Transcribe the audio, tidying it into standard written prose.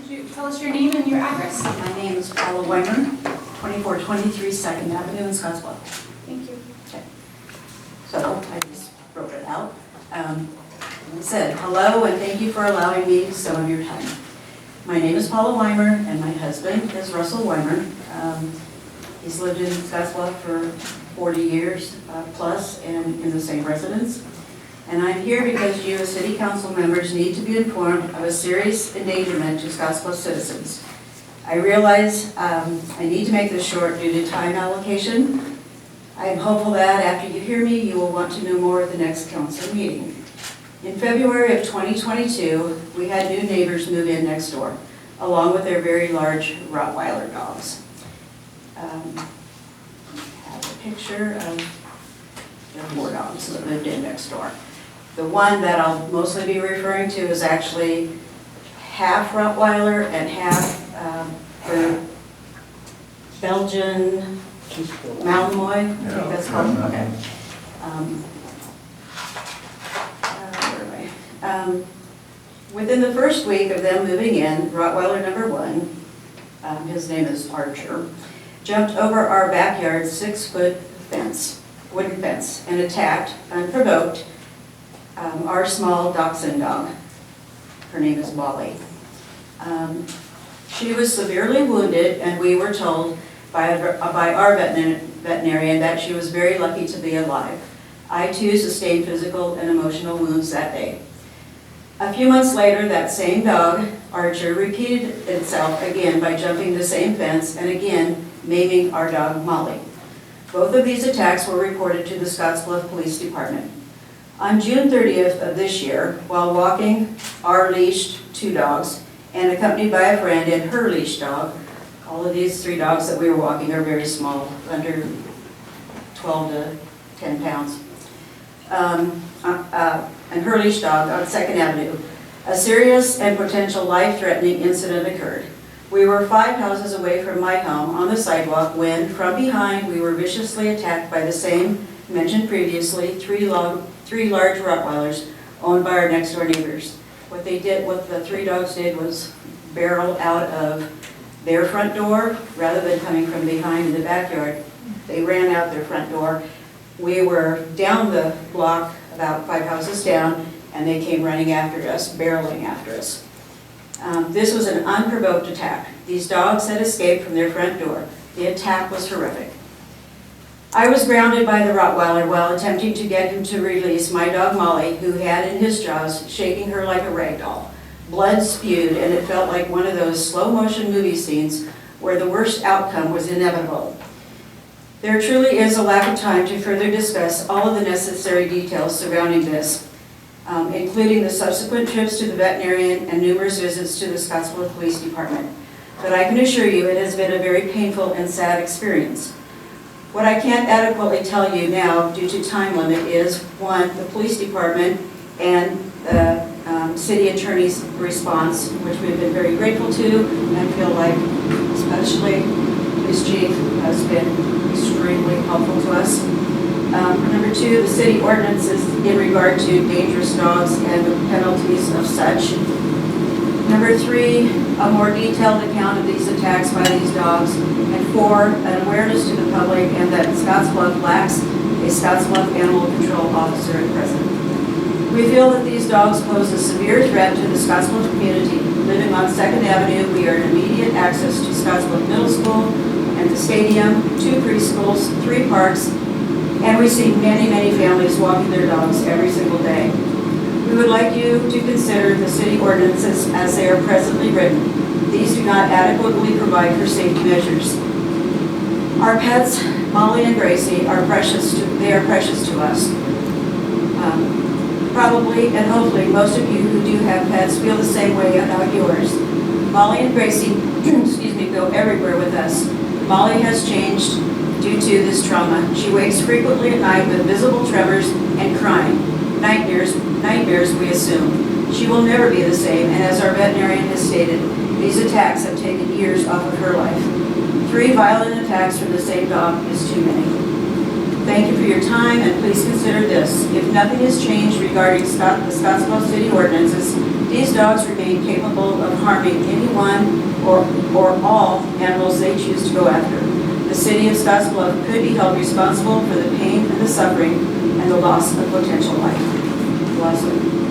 you tell us your name and your address? My name is Paula Weimer, 2423 2nd Avenue in Scottsbluff. Thank you. Okay. So I just wrote it out. It said, hello and thank you for allowing me some of your time. My name is Paula Weimer and my husband is Russell Weimer. He's lived in Scottsbluff for 40 years plus and in the same residence. And I'm here because you as city council members need to be informed of a serious endangerment to Scottsbluff citizens. I realize I need to make this short due to time allocation. I am hopeful that after you hear me, you will want to know more at the next council meeting. In February of 2022, we had new neighbors move in next door, along with their very large Rottweiler dogs. I have a picture of the 4 dogs that lived in next door. The one that I'll mostly be referring to is actually half Rottweiler and half the Belgian Malinois, I think that's called. Okay. Where am I? Within the first week of them moving in, Rottweiler number 1, his name is Archer, jumped over our backyard 6-foot fence, wooden fence, and attacked, unprovoked, our small dachshund dog. Her name is Molly. She was severely wounded, and we were told by our veterinarian that she was very lucky to be alive. I too sustained physical and emotional wounds that day. A few months later, that same dog, Archer, repeated itself again by jumping the same fence and again maiming our dog Molly. Both of these attacks were reported to the Scottsbluff Police Department. On June 30th of this year, while walking our leashed 2 dogs and accompanied by a friend and her leashed dog, all of these 3 dogs that we were walking are very small, under 12 to 10 pounds, and her leashed dog on 2nd Avenue, a serious and potential life-threatening incident occurred. We were 5 houses away from my home on the sidewalk when, from behind, we were viciously attacked by the same, mentioned previously, 3 large Rottweilers owned by our next door neighbors. What the 3 dogs did was barrel out of their front door rather than coming from behind in the backyard. They ran out their front door. We were down the block, about 5 houses down, and they came running after us, barreling after us. This was an unprovoked attack. These dogs had escaped from their front door. The attack was horrific. I was grounded by the Rottweiler while attempting to get him to release my dog Molly, who had in his jaws, shaking her like a rag doll. Blood spewed, and it felt like one of those slow-motion movie scenes where the worst outcome was inevitable. There truly is a lack of time to further discuss all of the necessary details surrounding this, including the subsequent trips to the veterinarian and numerous visits to the Scottsbluff Police Department. But I can assure you it has been a very painful and sad experience. What I can't adequately tell you now, due to time limit, is 1, the police department and the city attorney's response, which we've been very grateful to, and feel like especially police chief has been extremely helpful to us. Number 2, the city ordinances in regard to dangerous dogs and the penalties of such. Number 3, a more detailed account of these attacks by these dogs. And 4, an awareness to the public and that Scottsbluff lacks a Scottsbluff Animal Control officer at present. We feel that these dogs pose a severe threat to the Scottsbluff community. Living on 2nd Avenue, we are in immediate access to Scottsbluff Middle School and the stadium, 2 preschools, 3 parks, and we see many, many families walking their dogs every single day. We would like you to consider the city ordinances as they are presently written. These do not adequately provide for safety measures. Our pets, Molly and Gracie, are precious to us. Probably and hopefully most of you who do have pets feel the same way about yours. Molly and Gracie go everywhere with us. Molly has changed due to this trauma. She wakes frequently at night with visible tremors and crying. Nightmares, we assume. She will never be the same, and as our veterinarian has stated, these attacks have taken years off of her life. 3 violent attacks from the same dog is too many. Thank you for your time, and please consider this. If nothing is changed regarding the Scottsbluff City ordinances, these dogs remain capable of harming anyone or all animals they choose to go after. The city of Scottsbluff could be held responsible for the pain and the suffering and the loss of potential life. Lawsuit.